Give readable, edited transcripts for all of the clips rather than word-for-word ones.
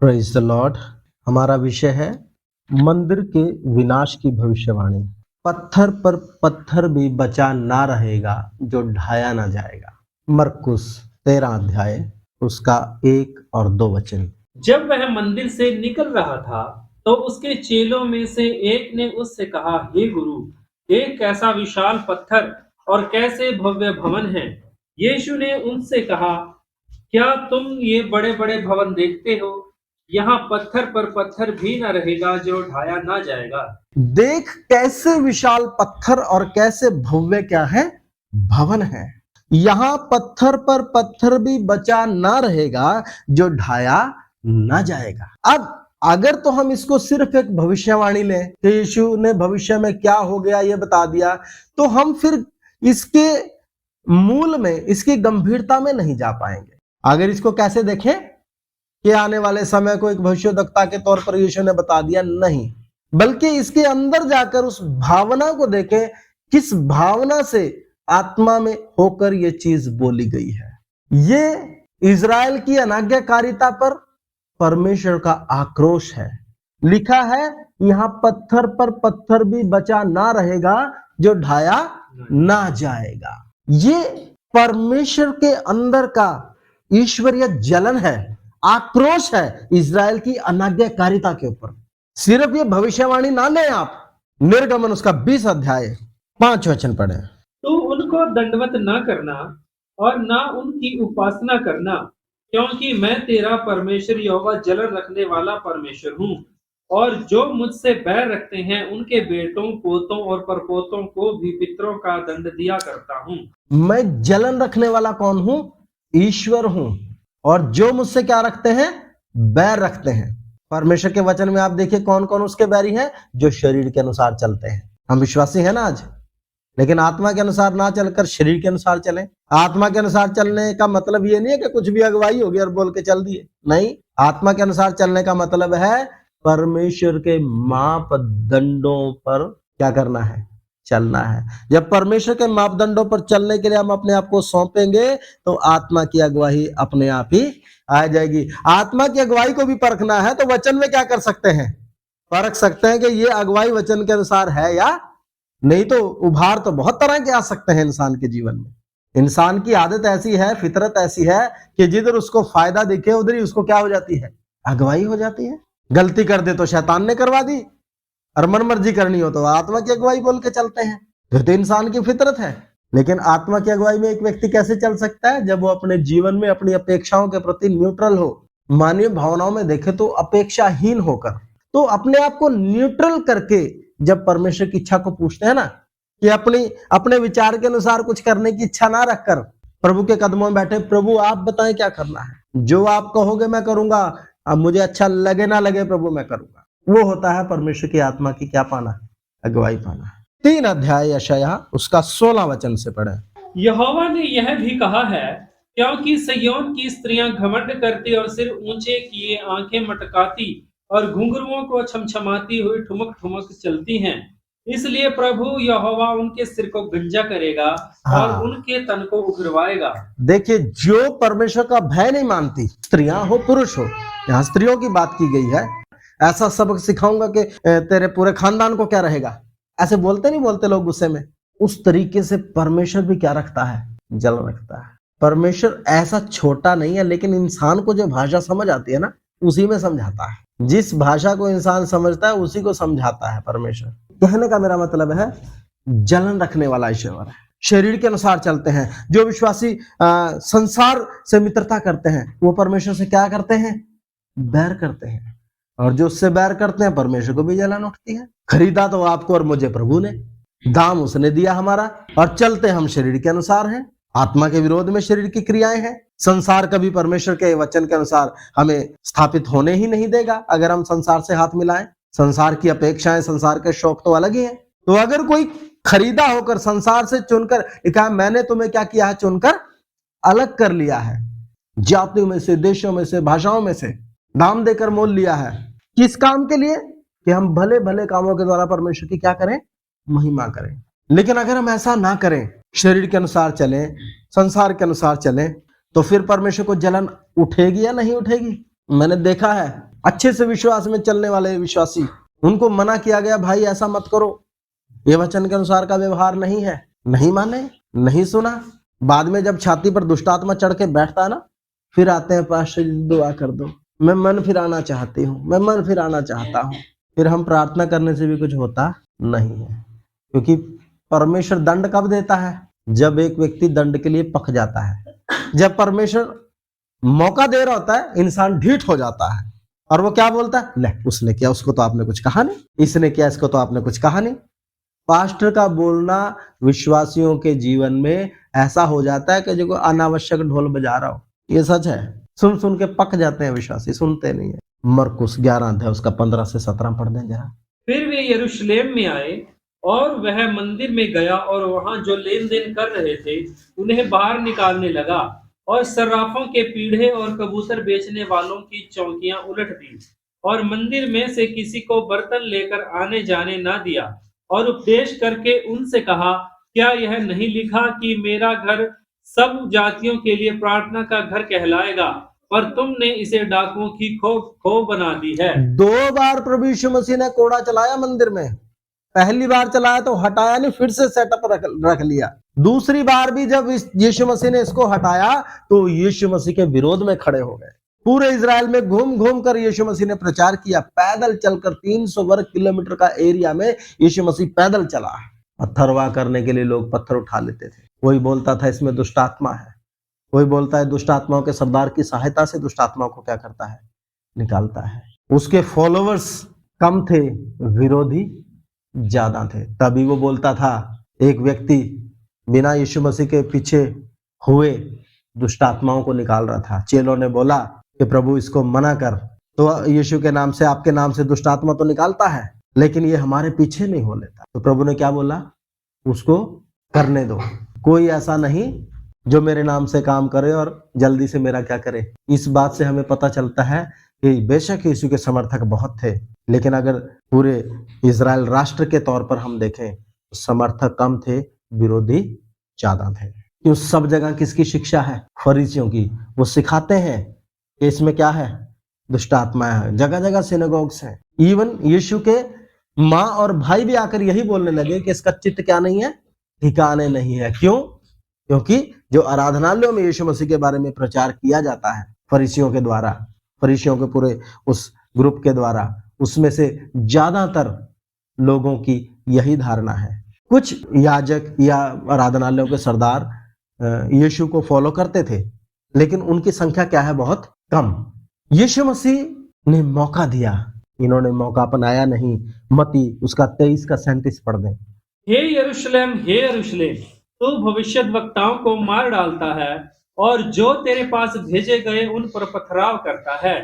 Praise the Lord. हमारा विषय है मंदिर के विनाश की भविष्यवाणी। पत्थर पर पत्थर भी बचा ना रहेगा जो ढाया ना जाएगा। मरकुस 13 अध्याय उसका 1 और 2 वचन। जब वह मंदिर से निकल रहा था तो उसके चेलों में से एक ने उससे कहा, हे गुरु, देख कैसा विशाल पत्थर और कैसे भव्य भवन है। यीशु ने उनसे कहा, क्या तुम ये बड़े बड़े भवन देखते हो? यहाँ पत्थर पर पत्थर भी न रहेगा जो ढाया ना जाएगा। देख कैसे विशाल पत्थर और कैसे भव्य क्या है, भवन है। यहाँ पत्थर पर पत्थर भी बचा ना रहेगा जो ढाया ना जाएगा। अब अगर तो हम इसको सिर्फ एक भविष्यवाणी लें कि यीशु ने भविष्य में क्या हो गया ये बता दिया, तो हम फिर इसके मूल में, इसकी गंभीरता में नहीं जा पाएंगे। अगर इसको कैसे देखें कि आने वाले समय को एक भविष्यवक्ता के तौर पर यीशु ने बता दिया, नहीं, बल्कि इसके अंदर जाकर उस भावना को देखें, किस भावना से आत्मा में होकर ये चीज बोली गई है। ये इज़राइल की अनाज्ञाकारिता पर परमेश्वर का आक्रोश है। लिखा है यहां पत्थर पर पत्थर भी बचा ना रहेगा जो ढाया ना जाएगा। ये परमेश्वर के अंदर का ईश्वरीय जलन है, आक्रोश है इज़राइल की अनाज्ञाकारिता के ऊपर। सिर्फ ये भविष्यवाणी ना लें आप। निर्गमन उसका 20 अध्याय 5 वचन पढ़े। तू उनको दंडवत न करना और न उनकी उपासना करना, क्योंकि मैं तेरा परमेश्वर यहोवा जलन रखने वाला परमेश्वर हूँ, और जो मुझसे बैर रखते हैं उनके बेटों, पोतों और परपोतों को भी पितरों का दंड दिया करता हूँ। मैं जलन रखने वाला कौन हूं? ईश्वर हूं। और जो मुझसे क्या रखते हैं? बैर रखते हैं। परमेश्वर के वचन में आप देखिए कौन कौन उसके बैरी हैं? जो शरीर के अनुसार चलते हैं। हम विश्वासी हैं ना आज, लेकिन आत्मा के अनुसार ना चलकर शरीर के अनुसार चलें। आत्मा के अनुसार चलने का मतलब ये नहीं है कि कुछ भी अगुवाई हो गई और बोल के चल दिए, नहीं। आत्मा के अनुसार चलने का मतलब है परमेश्वर के मापदंडों पर क्या करना है? चलना है। जब परमेश्वर के मापदंडों पर चलने के लिए हम अपने आप को सौंपेंगे तो आत्मा की अगुवाई अपने आप ही आ जाएगी। आत्मा की अगुवाई को भी परखना है तो वचन में क्या कर सकते हैं? परख सकते हैं कि ये अगुवाई वचन के अनुसार है या नहीं। तो उभार तो बहुत तरह के आ सकते हैं इंसान के जीवन में। इंसान की आदत ऐसी है, फितरत ऐसी है कि जिधर उसको फायदा दिखे उधर ही उसको क्या हो जाती है? अगुवाई हो जाती है। गलती कर दे तो शैतान ने करवा दी, और मन मर्जी करनी हो तो आत्मा की अगुवाई बोल के चलते हैं। फिर तो इंसान की फितरत है। लेकिन आत्मा की अगुवाई में एक व्यक्ति कैसे चल सकता है? जब वो अपने जीवन में अपनी अपेक्षाओं के प्रति न्यूट्रल हो। मानवीय भावनाओं में देखे तो अपेक्षाहीन होकर, तो अपने आप को न्यूट्रल करके जब परमेश्वर की इच्छा को पूछते हैं ना, कि अपने विचार के अनुसार कुछ करने की इच्छा ना रखकर प्रभु के कदमों में बैठे, प्रभु आप बताएं क्या करना है, जो आप कहोगे मैं करूंगा, अब मुझे अच्छा लगे ना लगे प्रभु मैं करूंगा। वो होता है परमेश्वर की आत्मा की क्या पाना? अगुवाई पाना। 3 अध्याय यशायाह उसका 16 वचन से पढ़े। यहोवा ने यह भी कहा है, क्योंकि सिय्योन की स्त्रियां घमंड करती और सिर ऊंचे किए आंखें मटकाती और घुंघरुओं को छमछमाती हुई ठुमक ठुमक चलती हैं, इसलिए प्रभु यहोवा उनके सिर को गंजा करेगा और उनके तन को उघरवाएगा। देखिए, जो परमेश्वर का भय नहीं मानती, स्त्रियां हो पुरुष हो, यहाँ स्त्रियों की बात की गई है। ऐसा सबक सिखाऊंगा कि तेरे पूरे खानदान को क्या रहेगा, ऐसे बोलते नहीं बोलते लोग गुस्से में। उस तरीके से परमेश्वर भी क्या रखता है? जल रखता है। परमेश्वर ऐसा छोटा नहीं है, लेकिन इंसान को जो भाषा समझ आती है ना, उसी में समझाता है। जिस भाषा को इंसान समझता है उसी को समझाता है परमेश्वर। कहने का मेरा मतलब है जलन रखने वाला ईश्वर है। शरीर के अनुसार चलते हैं। जो विश्वासी संसार से मित्रता करते हैं वो परमेश्वर से क्या करते हैं? बैर करते हैं। और जो उससे बैर करते हैं परमेश्वर को भी जलन उठती है। खरीदा तो आपको और मुझे प्रभु ने, दाम उसने दिया हमारा, और चलते हम शरीर के अनुसार हैं। आत्मा के विरोध में शरीर की क्रियाएं हैं। संसार कभी परमेश्वर के वचन के अनुसार हमें स्थापित होने ही नहीं देगा अगर हम संसार से हाथ मिलाएं। संसार की अपेक्षाएं, संसार के शौक तो अलग ही हैं। तो अगर कोई खरीदा होकर संसार से चुनकर, कहा मैंने तुम्हें क्या किया है? चुनकर अलग कर लिया है। जातियों में से, देशों में से, भाषाओं में से दाम देकर मोल लिया है। किस काम के लिए? कि हम भले भले कामों के द्वारा परमेश्वर की क्या करें? महिमा करें। लेकिन अगर हम ऐसा ना करें, शरीर के अनुसार चलें, संसार के अनुसार चलें, तो फिर परमेश्वर को जलन उठेगी या नहीं उठेगी? मैंने देखा है अच्छे से विश्वास में चलने वाले विश्वासी, उनको मना किया गया भाई ऐसा मत करो, ये वचन के अनुसार का व्यवहार नहीं है, नहीं माने, नहीं सुना। बाद में जब छाती पर दुष्ट आत्मा चढ़ के बैठता है ना, फिर आते हैं पास्टर जी दुआ कर दो, मैं मन फिराना चाहती हूँ, मैं मन फिराना चाहता हूँ। फिर हम प्रार्थना करने से भी कुछ होता नहीं है, क्योंकि परमेश्वर दंड कब देता है? जब एक व्यक्ति दंड के लिए पक जाता है। जब परमेश्वर मौका दे रहा होता है, इंसान ढीठ हो जाता है और वो क्या बोलता है, ले उसने किया, उसको तो आपने कुछ कहा नहीं, इसने किया, इसको तो आपने कुछ कहा नहीं। पास्टर का बोलना विश्वासियों के जीवन में ऐसा हो जाता है कि जो अनावश्यक ढोल बजा रहा हो। ये सच है, सुन सुन के पक जाते हैं विश्वासी, सुनते नहीं है। मरकुस 11 अध्याय उसका 15 से 17 पढ़ दें जरा। फिर वे यरूशलेम में आए और वह मंदिर में गया और वहां जो लेन देन कर रहे थे उन्हें बाहर निकालने लगा और सर्राफों के पीढ़े और कबूतर बेचने वालों की चौकियां उलट दी और मंदिर में से किसी को बर्तन लेकर आने जाने ना दिया और उपदेश करके उनसे कहा, क्या यह नहीं लिखा कि मेरा घर सब जातियों के लिए प्रार्थना का घर कहलाएगा, पर तुमने इसे डाकुओं की खो बना दी है। 2 बार प्रभु यीशु मसीह ने कोड़ा चलाया मंदिर में। पहली बार चलाया तो हटाया नहीं, फिर से सेटअप रख लिया। दूसरी बार भी जब यीशु मसीह ने इसको हटाया तो यीशु मसीह के विरोध में खड़े हो गए। पूरे इजराइल में घूम घूम कर यीशु मसीह ने प्रचार किया। पैदल चलकर 300 वर्ग किलोमीटर का एरिया में यीशु मसीह पैदल चला। पत्थरवाह करने के लिए लोग पत्थर उठा लेते थे। कोई बोलता था इसमें दुष्ट आत्मा है, कोई बोलता है दुष्ट आत्माओं के सरदार की सहायता से दुष्ट आत्माओं को क्या करता है, निकालता है। उसके फॉलोवर्स कम थे, विरोधी ज्यादा थे। तभी वो बोलता था, एक व्यक्ति बिना यीशु मसीह के पीछे हुए दुष्ट आत्माओं को निकाल रहा था। चेलों ने बोला कि प्रभु इसको मना कर, तो यीशु के नाम से, आपके नाम से दुष्ट आत्मा तो निकालता है, लेकिन ये हमारे पीछे नहीं हो लेता। तो प्रभु ने क्या बोला, उसको करने दो, कोई ऐसा नहीं जो मेरे नाम से काम करे और जल्दी से मेरा क्या करे। इस बात से हमें पता चलता है कि बेशक यीशु के समर्थक बहुत थे, लेकिन अगर पूरे इजराइल राष्ट्र के तौर पर हम देखें, समर्थक कम थे, विरोधी ज्यादा थे। क्यों? सब जगह किसकी शिक्षा है? फरीसियों की। वो सिखाते हैं कि इसमें क्या है, दुष्ट आत्मा है। जगह जगह सिनेगोग्स हैं। इवन यीशु के माँ और भाई भी आकर यही बोलने लगे कि इसका चित्त क्या नहीं है, ठिकाने नहीं है। क्यों? क्योंकि जो आराधनालयों में यीशु मसीह के बारे में प्रचार किया जाता है फरीसियों के द्वारा, फरीसियों के पूरे उस ग्रुप के द्वारा, उसमें से ज्यादातर लोगों की यही धारणा है। कुछ याजक या आराधनालयों के सरदार यीशु को फॉलो करते थे, लेकिन उनकी संख्या क्या है, बहुत कम। यीशु मसीह ने मौका दिया, इन्होंने मौका अपनाया नहीं। मत्ती उसका 23 का 37 पढ़ दें। हे यरूशलेम, हे यरूशलेम, तू भविष्यद्वक्ताओं को मार डालता है और जो तेरे पास भेजे गए उन पर पथराव करता है।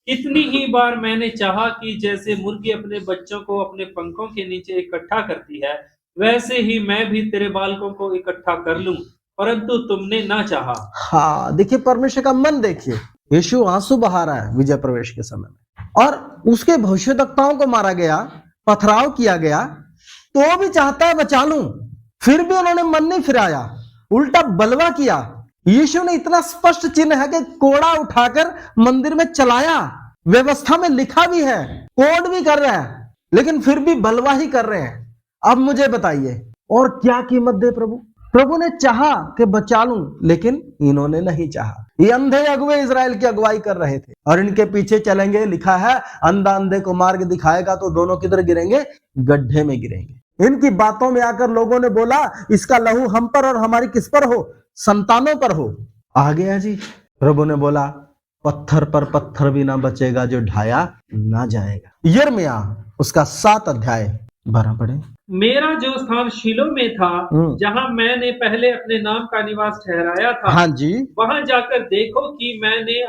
कितनी ही बार मैंने चाहा कि जैसे मुर्गी अपने बच्चों को अपने पंखों के नीचे इकट्ठा करती है, वैसे ही मैं भी तेरे बालकों को इकट्ठा कर लूं, परंतु तुमने ना चाहा। हाँ, देखिए परमेश्वर का मन देखिए। यीशु आंसू बहा रहा है विजय प्रवेश के समय में, और उसके भविष्यद्वक्ताओं को मारा गया, पथराव किया गया, तो भी चाहता है बचा लूं। फिर भी उन्होंने मन नहीं फिराया, उल्टा बलवा किया। यीशु ने इतना स्पष्ट चिन्ह है कि कोड़ा उठाकर मंदिर में चलाया, व्यवस्था में लिखा भी है, कोड भी कर रहे हैं, लेकिन फिर भी बलवा ही कर रहे हैं। अब मुझे बताइए और क्या कीमत दे प्रभु? प्रभु ने चाहा कि बचा लूं, लेकिन इन्होंने नहीं चाहा। ये अंधे अगुवे इजराइल की अगुवाई कर रहे थे और इनके पीछे चलेंगे। लिखा है, अंधा अंधे को मार्ग दिखाएगा तो दोनों किधर गिरेंगे? गड्ढे में गिरेंगे। इनकी बातों में आकर लोगों ने बोला, इसका लहू हम पर और हमारी किस पर हो? संतानों पर हो। आ गया जी। प्रभु ने बोला, पत्थर पर पत्थर भी ना बचेगा जो ढाया ना जाएगा। यिर्मयाह उसका 7 अध्याय 12 पढ़े। मेरा जो स्थान शीलो में था, जहां मैंने पहले अपने नाम का निवास ठहराया था, हाँ जी, वहां जाकर देखो कि मैंने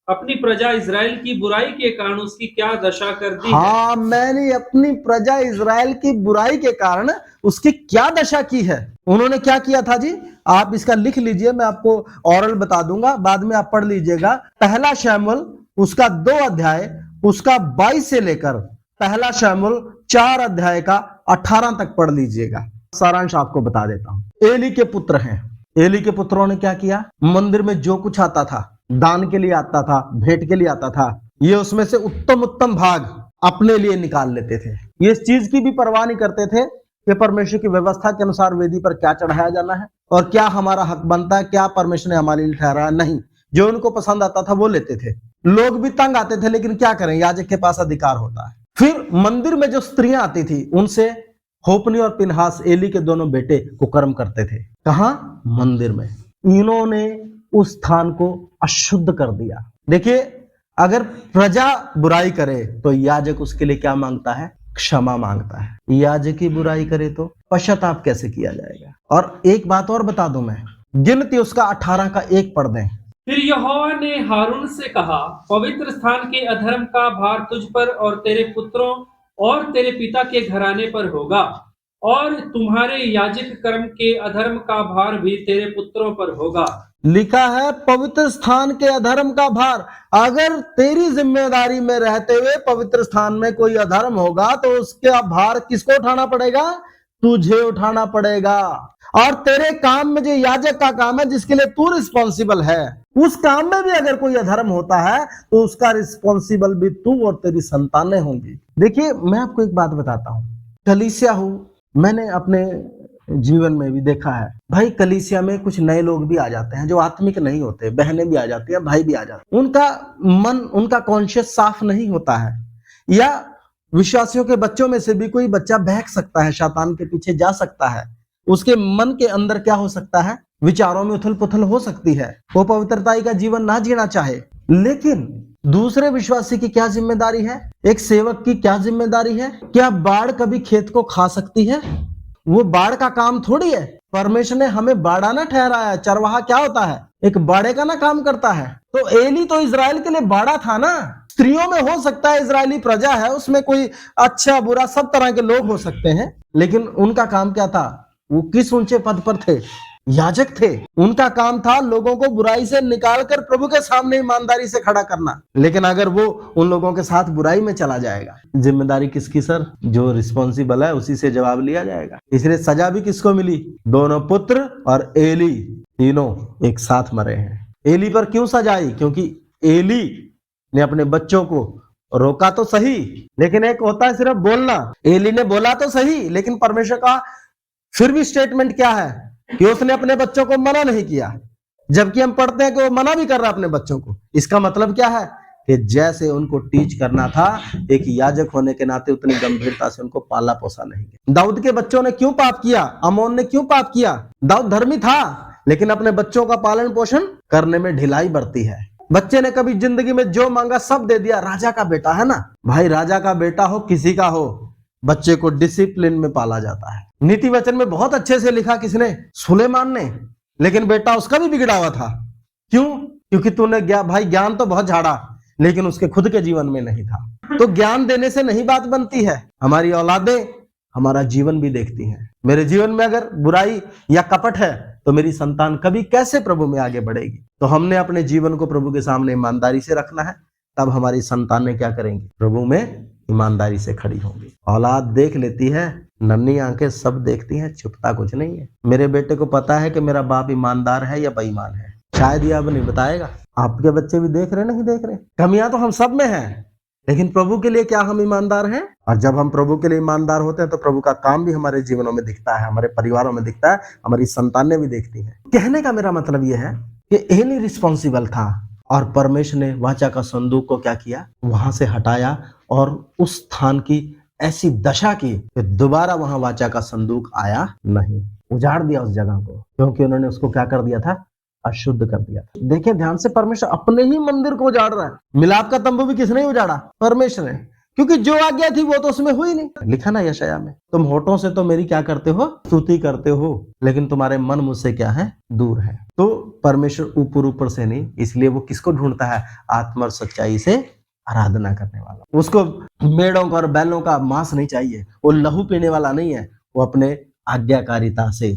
अपनी प्रजा इजराइल की बुराई के कारण उसकी क्या दशा कर दी। हाँ, मैंने अपनी प्रजा इजराइल की बुराई के कारण उसकी क्या दशा की है। उन्होंने क्या किया था जी? आप इसका लिख लीजिए, मैं आपको ओरल बता दूंगा, बाद में आप पढ़ लीजिएगा। पहला शमूएल उसका 2 अध्याय उसका 22 से लेकर पहला शमूएल 4 अध्याय का 18 तक पढ़ लीजिएगा। सारांश आपको बता देता हूं। एली के पुत्र हैं। एली के पुत्रों ने क्या किया? मंदिर में जो कुछ आता था दान के लिए आता था, भेंट के लिए आता था, ये उसमें से उत्तम उत्तम भाग अपने लिए निकाल लेते थे। ये इस चीज की भी परवाह नहीं करते थे कि परमेश्वर की व्यवस्था के अनुसार वेदी पर क्या चढ़ाया जाना है और क्या हमारा हक बनता है, क्या परमेश्वर ने हमारे लिए ठहराया। नहीं, जो उनको पसंद आता था वो लेते थे। लोग भी तंग आते थे, लेकिन क्या करें, याजक के पास अधिकार होता है। फिर मंदिर में जो स्त्रियां आती थी, उनसे होपनी और पिनहास, एली के दोनों बेटे, कुकर्म करते थे। कहां? मंदिर में। इन्होंने उस स्थान को अशुद्ध कर दिया। देखिए, अगर प्रजा बुराई करे तो याजक उसके लिए क्या मांगता है? क्षमा मांगता है। याजक की बुराई करे तो पश्चाताप कैसे किया जाएगा? और एक बात और बता दूं मैं, गिनती उसका 18 का 1 पढ़ दें। फिर यहोवा ने हारून से कहा, पवित्र स्थान के अधर्म का भार तुझ पर और तेरे पुत्रों और तेरे पिता के घराने पर होगा, और तुम्हारे याजक कर्म के अधर्म का भार भी तेरे पुत्रों पर होगा। लिखा है पवित्र स्थान के अधर्म का भार। अगर तेरी जिम्मेदारी में रहते हुए पवित्र स्थान में कोई अधर्म होगा तो उसका भार किसको उठाना पड़ेगा? तुझे उठाना पड़ेगा। और तेरे काम में जो याजक का काम है, जिसके लिए तू रिस्पॉन्सिबल है, उस काम में भी अगर कोई अधर्म होता है तो उसका रिस्पॉन्सिबल भी तू और तेरी संतानें होंगी। देखिए, मैं आपको एक बात बताता हूं, कलीसिया हूं, मैंने अपने जीवन में भी देखा है भाई, कलीसिया में कुछ नए लोग भी आ जाते हैं जो आत्मिक नहीं होते, बहनें भी आ जाती हैं, भाई भी आ जाते हैं। उनका मन, उनका कॉन्शियस साफ नहीं होता है, या विश्वासियों के बच्चों में से भी कोई बच्चा बहक सकता है, शैतान के पीछे जा सकता है। उसके मन के अंदर क्या हो सकता है? विचारों में उथल पुथल हो सकती है, वो पवित्रताई का जीवन ना जीना चाहे। लेकिन दूसरे विश्वासी की क्या जिम्मेदारी है? एक सेवक की क्या जिम्मेदारी है? क्या बाढ़ कभी खेत को खा सकती है? वो बाढ़ का काम थोड़ी है। परमेश्वर ने हमें बाड़ा ना ठहराया है। चरवाहा क्या होता है? एक बाड़े का ना काम करता है। तो एली तो इजराइल के लिए बाड़ा था ना। स्त्रियों में हो सकता है, इजरायली प्रजा है, उसमें कोई अच्छा बुरा सब तरह के लोग हो सकते हैं, लेकिन उनका काम क्या था? वो किस ऊंचे पद पर थे? याजक थे। उनका काम था लोगों को बुराई से निकालकर प्रभु के सामने ईमानदारी से खड़ा करना। लेकिन अगर वो उन लोगों के साथ बुराई में चला जाएगा, जिम्मेदारी किसकी सर? जो रिस्पॉन्सिबल है उसी से जवाब लिया जाएगा। इसलिए सजा भी किसको मिली? दोनों पुत्र और एली, तीनों एक साथ मरे हैं। एली पर क्यों सजा आई? क्योंकि एली ने अपने बच्चों को रोका तो सही, लेकिन एक होता है सिर्फ बोलना। एली ने बोला तो सही, लेकिन परमेश्वर का फिर भी स्टेटमेंट क्या है कि उसने अपने बच्चों को मना नहीं किया, जबकि हम पढ़ते हैं कि वो मना भी कर रहा अपने बच्चों को। इसका मतलब क्या है? कि जैसे उनको टीच करना था, एक याजक होने के नाते उतनी गंभीरता से उनको पाला पोसा नहीं किया। दाऊद के बच्चों ने क्यों पाप किया? अमोन ने क्यों पाप किया? दाऊद धर्मी था, लेकिन अपने बच्चों का पालन पोषण करने में ढिलाई बरती है। बच्चे ने कभी जिंदगी में जो मांगा सब दे दिया। राजा का बेटा है ना भाई, राजा का बेटा हो किसी का हो, बच्चे को डिसिप्लिन में पाला जाता है। नीति वचन में बहुत अच्छे से लिखा, किसने? सुलेमान ने। लेकिन बेटा उसका भी बिगड़ा हुआ था। क्यों? क्योंकि तूने भाई ज्ञान तो बहुत झाड़ा, लेकिन उसके खुद के जीवन में नहीं था। तो ज्ञान देने से नहीं बात बनती है। हमारी औलादें हमारा जीवन भी देखती हैं। मेरे जीवन में अगर बुराई या कपट है तो मेरी संतान कभी कैसे प्रभु में आगे बढ़ेगी? तो हमने अपने जीवन को प्रभु के सामने ईमानदारी से रखना है, तब हमारी संतानें क्या करेंगी? प्रभु में ईमानदारी से खड़ी होंगी। औलाद देख लेती है, नन्ही आंखें सब देखती हैं, छुपता कुछ नहीं है। मेरे बेटे को पता है कि मेरा बाप ईमानदार है या बेईमान है, शायद ये अब नहीं बताएगा। आपके बच्चे भी देख रहे नहीं देख रहे? कमियां तो हम सब में हैं, लेकिन प्रभु के लिए क्या हम ईमानदार हैं? और जब हम प्रभु के लिए ईमानदार होते हैं तो प्रभु का काम भी हमारे जीवनों में दिखता है, हमारे परिवारों में दिखता है, हमारी संतानें भी देखती हैं। कहने का मेरा मतलब यह है कि एली रिस्पॉन्सिबल था और परमेश्वर ने वाचा का संदूक को क्या किया? वहां से हटाया और उस स्थान की ऐसी दशा की कि दोबारा वहां वाचा का संदूक आया नहीं। उजाड़ दिया उस जगह को, क्योंकि उन्होंने उसको क्या कर दिया था? अशुद्ध कर दिया था। देखिए ध्यान से, परमेश्वर अपने ही मंदिर को उजाड़ रहा है। मिलाप का तंबू भी किसने उजाड़ा? परमेश्वर ने, क्योंकि जो आज्ञा थी वो तो उसमें हुई नहीं। लिखा ना यशाया में, तुम होठों से तो मेरी क्या करते हो? स्तुति करते हो, लेकिन तुम्हारे मन मुझसे क्या है? दूर है। तो परमेश्वर ऊपर ऊपर से नहीं, इसलिए वो किसको ढूंढता है? आत्मा और सच्चाई से आराधना करने वाला। उसको मेढ़ों का और बैलों का मांस नहीं चाहिए, वो लहू पीने वाला नहीं है। वो अपने आज्ञाकारिता से,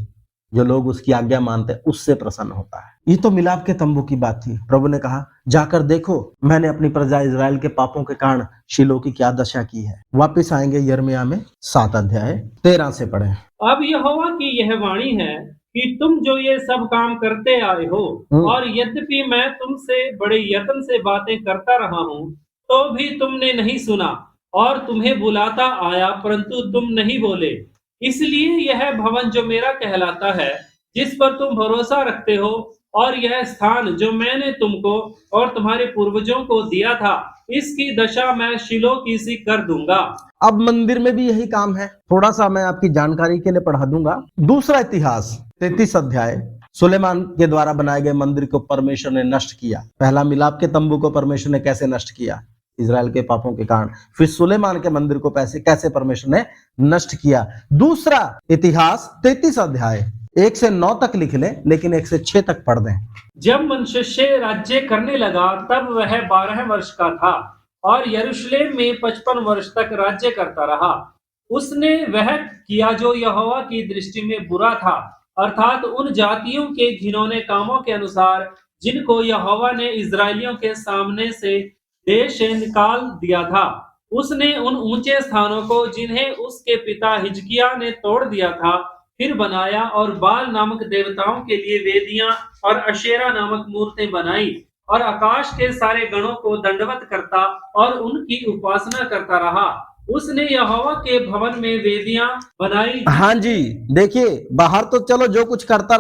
जो लोग उसकी आज्ञा मानते हैं, उससे प्रसन्न होता है। ये तो मिलाप के तंबू की बात थी। प्रभु ने कहा, जाकर देखो मैंने अपनी प्रजा इजराइल के पापों के कारण शीलो की क्या दशा की है। वापस आएंगे यिर्मयाह में 7 अध्याय 13 से पढ़े। अब यहोवा की यह वाणी है कि तुम जो ये सब काम करते आए हो, और यद्यपि मैं तुमसे बड़े यत्न से बातें करता रहा हूँ, तो भी तुमने नहीं सुना, और तुम्हें बुलाता आया परंतु तुम नहीं बोले। इसलिए यह भवन जो मेरा कहलाता है, जिस पर तुम भरोसा रखते हो, और यह स्थान जो मैंने तुमको और तुम्हारे पूर्वजों को दिया था, इसकी दशा मैं शिलो की सी कर दूंगा। अब मंदिर में भी यही काम है। थोड़ा सा मैं आपकी जानकारी के लिए पढ़ा दूंगा। दूसरा इतिहास 33 अध्याय। सुलेमान के द्वारा बनाए गए मंदिर को परमेश्वर ने नष्ट किया। पहला मिलाप के तंबू को परमेश्वर ने कैसे नष्ट किया, इजराइल के पापों के कारण। फिर सुलेमान के मंदिर को कैसे परमेश्वर ने नष्ट किया। दूसरा इतिहास 33 अध्याय 1 से 9 तक लिख लें, लेकिन 1 से 6 तक पढ़ दें। जब मनश्शे राज्य करने लगा, तब वह 12 वर्ष का था और यरूशलेम में 55 वर्ष तक राज्य करता रहा। उसने वह किया जो यहोवा की दृष्टि में बुरा था, अर्थात उन जातियों के घिनौने कामों के अनुसार जिनको यहोवा ने इजरायलियों के सामने से देश से निकाल दिया था। उसने उन ऊंचे स्थानों को जिन्हें उसके पिता हिजकिय्याह ने तोड़ दिया था फिर बनाया, और बाल नामक देवताओं के लिए वेदियां और अशेरा नामक मूर्तें बनाई, और आकाश के सारे गणों को दंडवत करता और उनकी उपासना करता रहा। उसने यहोवा के भवन में वेदियां बनाई। हाँ जी, देखिए बाहर तो चलो जो कुछ करता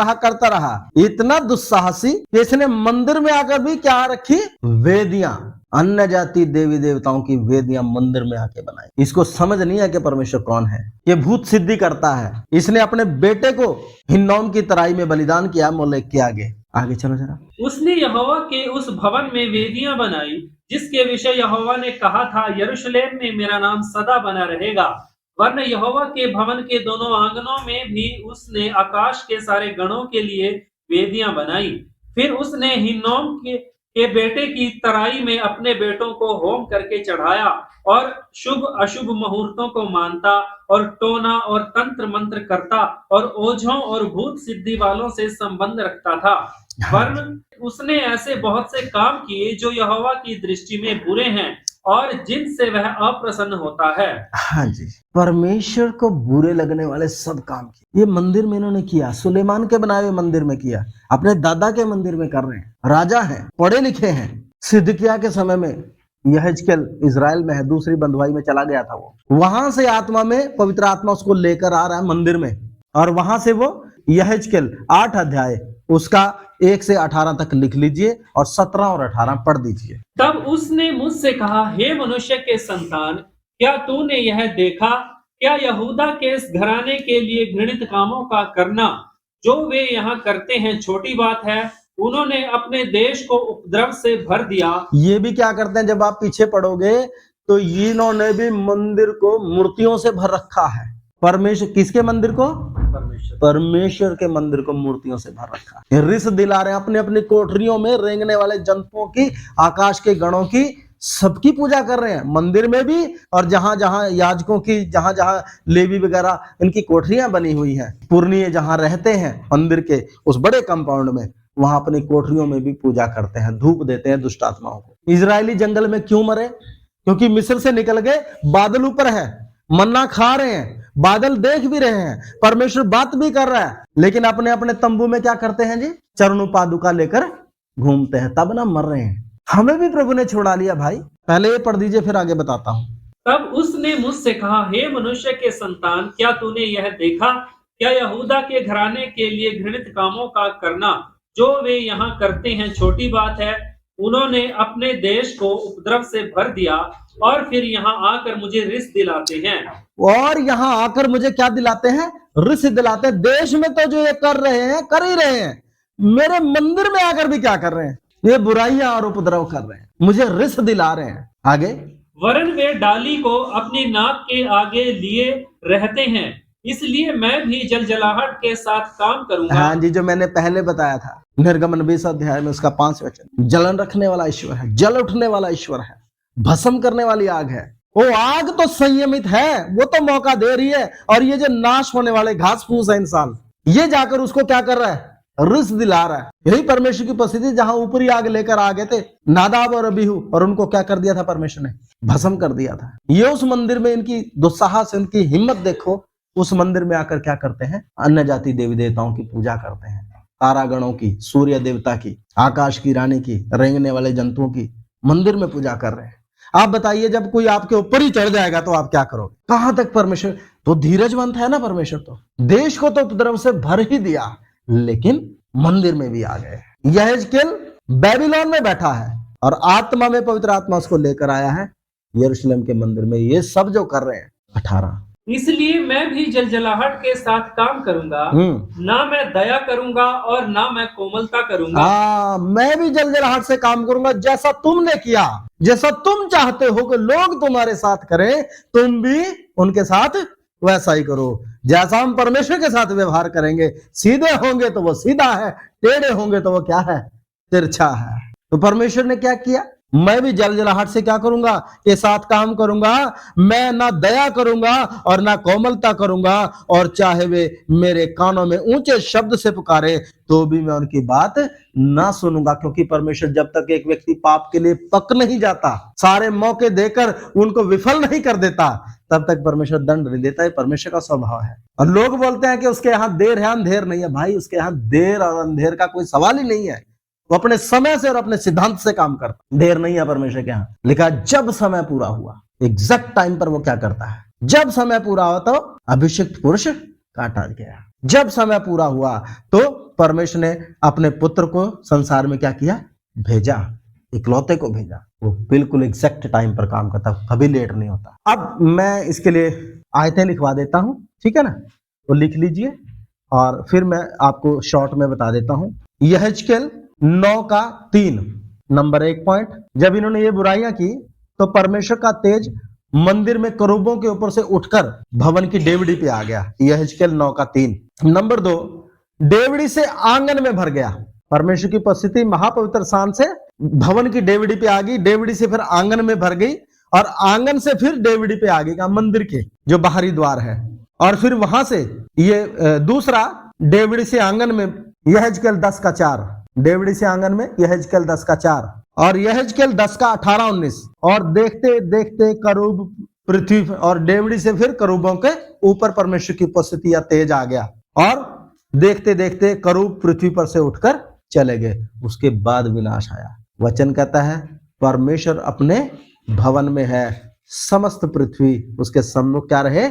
रहा। इतना दुस्साहसी कि इसने मंदिर में आकर भी क्या रखी, वेदियां, अन्य जाति देवी देवताओं की वेदियां मंदिर में आके बनाई। इसको समझ नहीं है कि परमेश्वर कौन है। ये भूत सिद्धि करता है। इसने अपने बेटे को हिन्नोम की तराई में बलिदान किया मोलेक के आगे। आगे चलो जरा। उसने यहोवा के उस भवन में वेदियां बनाई जिसके विषय यहोवा ने कहा था, यरूशलेम में मेरा नाम सदा बना रहेगा। वरन यहोवा के भवन के दोनों आंगनों में भी उसने आकाश के सारे गणों के लिए वेदियां बनाई। फिर उसने हिन्नोम के बेटे की तराई में अपने बेटों को होम करके चढ़ाया, और शुभ अशुभ मुहूर्तों को मानता, और टोना और तंत्र मंत्र करता, और ओझों और भूत सिद्धि वालों से संबंध रखता था। वरन उसने ऐसे बहुत से काम किए जो यहोवा की दृष्टि में बुरे हैं, और जिनसे वह अप्रसन्न होता है। हाँ जी, परमेश्वर को बुरे लगने वाले सब काम किए। ये मंदिर में इन्होंने किया, सुलेमान के बनाए हुए मंदिर में किया, अपने दादा के मंदिर में कर रहे हैं। राजा हैं, पढ़े लिखे हैं। सिदकिय्याह के समय में यहेजकेल इजराइल में है, दूसरी बंधुआई में चला गया था वो। वहां से आत्मा में पवित्र आत्मा उसको लेकर आ रहा है मंदिर में, और वहां से वो यहेजकेल 8 अध्याय उसका 1 से 18 तक लिख लीजिए, और 17 और 18 पढ़ दीजिए। तब उसने मुझसे कहा, हे मनुष्य के संतान, क्या तूने यह देखा? क्या यहूदा के इस घराने के लिए घृणित कामों का करना जो वे यहाँ करते हैं छोटी बात है? उन्होंने अपने देश को उपद्रव से भर दिया। ये भी क्या करते हैं, जब आप पीछे पढ़ोगे तो इन्होंने भी मंदिर को मूर्तियों से भर रखा है। परमेश्वर किसके मंदिर को? परमेश्वर के मंदिर को मूर्तियों से भर रखा है। रिस दिला रहे हैं, अपने अपनी कोठरियों में रेंगने वाले जंतुओं की, आकाश के गणों की, सबकी पूजा कर रहे हैं मंदिर में भी, और जहां जहां याजकों की, जहां जहां लेवी वगैरह इनकी कोठरियां बनी हुई हैं, पुरनिये जहां रहते हैं मंदिर के उस बड़े कंपाउंड में, वहां अपनी कोठरियों में भी पूजा करते हैं, धूप देते हैं दुष्ट आत्माओं को। इजरायली जंगल में क्यों मरे? क्योंकि मिस्र से निकल गए, बादल ऊपर है, मन्ना खा रहे हैं, बादल देख भी रहे हैं, परमेश्वर बात भी कर रहा है, लेकिन अपने अपने तंबू में क्या करते हैं जी? चरणों पादुका लेकर घूमते हैं, तब ना मर रहे हैं। हमें भी प्रभु ने छुड़ा लिया भाई। पहले ये पढ़ दीजिए, फिर आगे बताता हूं। तब उसने मुझसे कहा, हे मनुष्य के संतान, क्या तूने यह देखा? क्या यहूदा के घराने के लिए घृणित कामों का करना जो वे यहाँ करते हैं छोटी बात है? उन्होंने अपने देश को उपद्रव से भर दिया, और फिर यहाँ आकर मुझे रिस दिलाते हैं। और यहाँ आकर मुझे क्या दिलाते हैं? रिस दिलाते हैं। देश में तो जो ये कर रहे हैं, कर ही रहे हैं, मेरे मंदिर में आकर भी क्या कर रहे हैं? ये बुराइयां और उपद्रव कर रहे हैं, मुझे रिस दिला रहे हैं। आगे, वरन वे डाली को अपनी नाक के आगे लिए रहते हैं, इसलिए मैं भी जलजलाहट के साथ काम करूंगा। हाँ जी, जो मैंने पहले बताया था, निर्गमन 20 अध्याय में उसका 5 वचन, जलन रखने वाला ईश्वर है, जल उठने वाला ईश्वर है, भस्म करने वाली आग है। वो आग तो संयमित है, वो तो मौका दे रही है, और ये जो नाश होने वाले घास फूस है इंसान, ये जाकर उसको क्या कर रहा है? रिस दिला रहा है। यही परमेश्वर की उपस्थिति, जहां ऊपरी आग लेकर आ गए थे नादाब और अबीहू, और उनको क्या कर दिया था? परमेश्वर ने भस्म कर दिया था। ये उस मंदिर में इनकी दुस्साहस, इनकी हिम्मत देखो। उस मंदिर में आकर क्या करते हैं, अन्य जाति देवी देवताओं की पूजा करते हैं, तारागणों की, सूर्य देवता की, आकाश की रानी की, रेंगने वाले जंतुओं की मंदिर में पूजा कर रहे हैं। आप बताइए, जब कोई आपके ऊपर ही चढ़ जाएगा तो आप क्या करोगे? कहां तक परमेश्वर तो धीरजवंत है ना। परमेश्वर तो देश को तो उपद्रव से भर ही दिया, लेकिन मंदिर में भी आ गए। यहेजकेल बेबीलोन में बैठा है और आत्मा में पवित्र आत्मा उसको लेकर आया है यरूशलेम के मंदिर में। ये सब जो कर रहे हैं 18, इसलिए मैं भी जलजलाहट के साथ काम करूंगा, ना मैं दया करूंगा और ना मैं कोमलता करूंगा। मैं भी जलजलाहट से काम करूंगा, जैसा तुमने किया, जैसा तुम चाहते हो कि लोग तुम्हारे साथ करें, तुम भी उनके साथ वैसा ही करो। जैसा हम परमेश्वर के साथ व्यवहार करेंगे, सीधे होंगे तो वो सीधा है, टेढ़े होंगे तो वो क्या है, तिरछा है। तो परमेश्वर ने क्या किया, मैं भी जलजलाहट से क्या करूंगा, के साथ काम करूंगा। मैं ना दया करूंगा और ना कोमलता करूंगा, और चाहे वे मेरे कानों में ऊंचे शब्द से पुकारे तो भी मैं उनकी बात ना सुनूंगा। क्योंकि परमेश्वर जब तक एक व्यक्ति पाप के लिए पक नहीं जाता, सारे मौके देकर उनको विफल नहीं कर देता, तब तक परमेश्वर दंड नहीं देता। है परमेश्वर का स्वभाव है। और लोग बोलते हैं कि उसके यहाँ देर है, अंधेर नहीं है। भाई, उसके यहाँ देर और अंधेर का कोई सवाल ही नहीं है। वो अपने समय से और अपने सिद्धांत से काम करता। देर नहीं है परमेश्वर के यहाँ। लिखा जब समय पूरा हुआ, एग्जैक्ट टाइम पर वो क्या करता है। जब समय पूरा हुआ तो अभिषिक्त पुरुष काटा गया। जब समय पूरा हुआ तो परमेश्वर ने अपने पुत्र को संसार में क्या किया, भेजा, इकलौते को भेजा। वो बिल्कुल एग्जैक्ट टाइम पर काम करता, कभी लेट नहीं होता। अब मैं इसके लिए आयतें लिखवा देता हूं, ठीक है ना, तो लिख लीजिए और फिर मैं आपको शॉर्ट में बता देता हूं। यहेजकेल 9:3 नंबर 1 पॉइंट। जब इन्होंने ये बुराइयां की तो परमेश्वर का तेज मंदिर में करूबों के ऊपर से उठकर भवन की डेवड़ी पे आ गया। यहेजकेल 9:3। नंबर 2, डेवड़ी से आंगन में भर गया। परमेश्वर की उपस्थिति महापवित्र स्थान से भवन की डेवड़ी पे आ गई, डेवड़ी से फिर आंगन में भर गई, और आंगन से फिर डेवड़ी पे आ गई का मंदिर के जो बाहरी द्वार है। और फिर वहां से ये दूसरा डेवड़ी से आंगन में, यहेजकेल 10:4। डेवड़ी से आंगन में यहेजकेल 10:4 और यहेजकेल 10:18-19। और देखते देखते करूब पृथ्वी, और डेवड़ी से फिर करूबों के ऊपर परमेश्वर की उपस्थिति या तेज आ गया, और देखते देखते करूब पृथ्वी पर से उठकर चले गए। उसके बाद विनाश आया। वचन कहता है परमेश्वर अपने भवन में है, समस्त पृथ्वी उसके सम्मुख क्या रहे,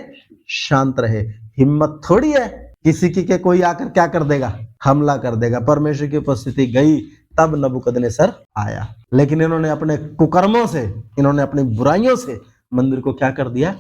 शांत रहे। हिम्मत थोड़ी है किसी की के कोई आकर क्या कर देगा, हमला कर देगा। परमेश्वर की उपस्थिति गई तब नबूकदनेस्सर आया। लेकिन इन्होंने अपने कुकर्मों से, इन्होंने अपनी बुराइयों से मंदिर को क्या कर दिया,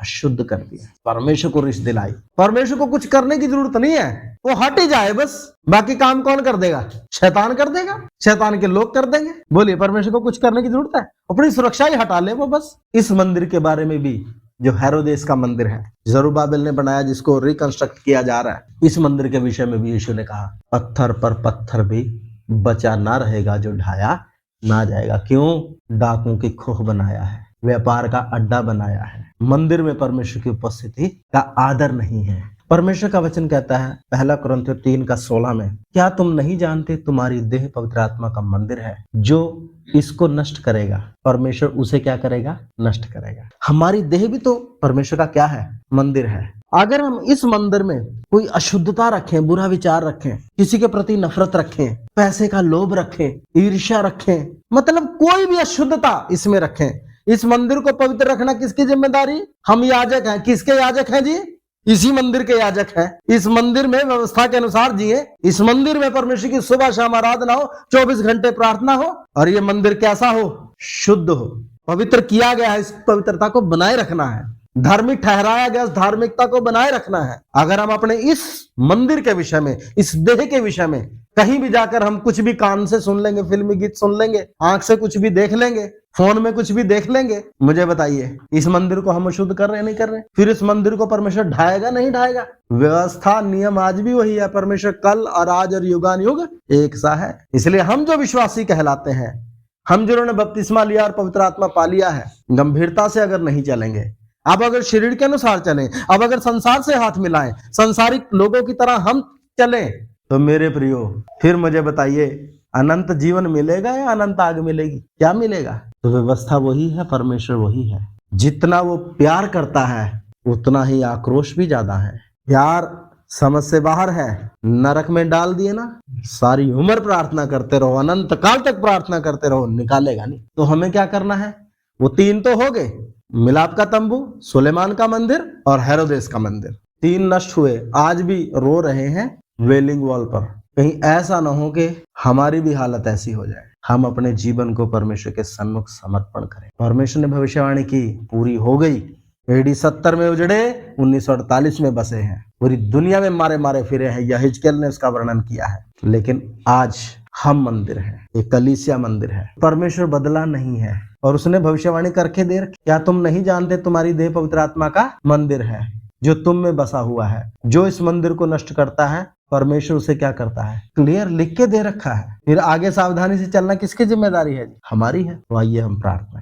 अशुद्ध कर दिया। परमेश्वर को रिश्त दिलाई। परमेश्वर को कुछ करने की जरूरत नहीं है, वो हट ही जाए बस। बाकी काम कौन कर देगा, शैतान कर देगा, शैतान के लोग कर देंगे। बोलिए, परमेश्वर को कुछ करने की जरूरत है, अपनी सुरक्षा ही हटा ले वो बस। इस मंदिर के बारे में भी, जो हेरोदेस का मंदिर है, जरुब्बाबिल ने बनाया, जिसको रिकंस्ट्रक्ट किया जा रहा है, इस मंदिर के विषय में भी यीशु ने कहा पत्थर पर पत्थर भी बचा ना रहेगा जो ढाया ना जाएगा। क्यों? डाकुओं की खोह बनाया है, व्यापार का अड्डा बनाया है। मंदिर में परमेश्वर की उपस्थिति का आदर नहीं है। परमेश्वर का वचन कहता है 1 कुरिन्थियों 3:16 में, क्या तुम नहीं जानते तुम्हारी देह पवित्र आत्मा का मंदिर है, जो इसको नष्ट करेगा परमेश्वर उसे क्या करेगा, नष्ट करेगा। हमारी देह भी तो परमेश्वर का क्या है, मंदिर है। अगर हम इस मंदिर में कोई अशुद्धता रखें, बुरा विचार रखें, किसी के प्रति नफरत रखें, पैसे का लोभ रखें, ईर्ष्या रखें, मतलब कोई भी अशुद्धता इसमें रखें, इस मंदिर को पवित्र रखना किसकी जिम्मेदारी? हम याजक हैं। किसके याजक हैं जी? इसी मंदिर के याजक हैं। इस मंदिर में व्यवस्था के अनुसार जिए। इस मंदिर में परमेश्वर की सुबह शाम आराधना हो, 24 घंटे प्रार्थना हो, और ये मंदिर कैसा हो, शुद्ध हो। पवित्र किया गया है, इस पवित्रता को बनाए रखना है। धार्मिक ठहराया गया, धार्मिकता को बनाए रखना है। अगर हम अपने इस मंदिर के विषय में, इस देह के विषय में कहीं भी जाकर हम कुछ भी कान से सुन लेंगे, फिल्मी गीत सुन लेंगे, आंख से कुछ भी देख लेंगे, फोन में कुछ भी देख लेंगे, मुझे बताइए इस मंदिर को हम अशुद्ध कर रहे हैं, नहीं कर रहे? फिर इस मंदिर को परमेश्वर ढाएगा, नहीं ढाएगा? व्यवस्था नियम आज भी वही है। परमेश्वर कल और आज और युगानुयुग एक सा है। इसलिए हम जो विश्वासी कहलाते हैं, हम जिन्होंने बपतिस्मा लिया और पवित्र आत्मा पा लिया है, गंभीरता से अगर नहीं चलेंगे, अब अगर शरीर के अनुसार चलें, अब अगर संसार से हाथ मिलाएं, संसारिक लोगों की तरह हम चलें, तो मेरे प्रियो फिर मुझे बताइए अनंत जीवन मिलेगा या अनंत आग मिलेगी? क्या मिलेगा? तो व्यवस्था वही है, परमेश्वर वही है। जितना वो प्यार करता है उतना ही आक्रोश भी ज्यादा है। यार समझ से बाहर है, नरक में डाल दिए ना, सारी उम्र प्रार्थना करते रहो, अनंत काल तक प्रार्थना करते रहो, निकालेगा नहीं। तो हमें क्या करना है? वो तीन तो हो गए, मिलाप का तंबू, सुलेमान का मंदिर और हेरोदेस का मंदिर, तीन नष्ट हुए। आज भी रो रहे हैं वेलिंग वॉल पर। कहीं ऐसा ना हो कि हमारी भी हालत ऐसी हो जाए। हम अपने जीवन को परमेश्वर के सन्मुख समर्पण करें। परमेश्वर ने भविष्यवाणी की, पूरी हो गई। एडी 70 में उजड़े, 1948 में बसे हैं, पूरी दुनिया में मारे मारे फिरे हैं। यहेजकेल ने उसका वर्णन किया है। लेकिन आज हम मंदिर हैं, एक कलीसिया मंदिर है। परमेश्वर बदला नहीं है और उसने भविष्यवाणी करके दे रखी। क्या तुम नहीं जानते तुम्हारी देह पवित्र आत्मा का मंदिर है जो तुम में बसा हुआ है? जो इस मंदिर को नष्ट करता है, परमेश्वर उसे क्या करता है? क्लियर लिख के दे रखा है। फिर आगे सावधानी से चलना किसकी जिम्मेदारी है? हमारी है। तो आइए हम प्रार्थना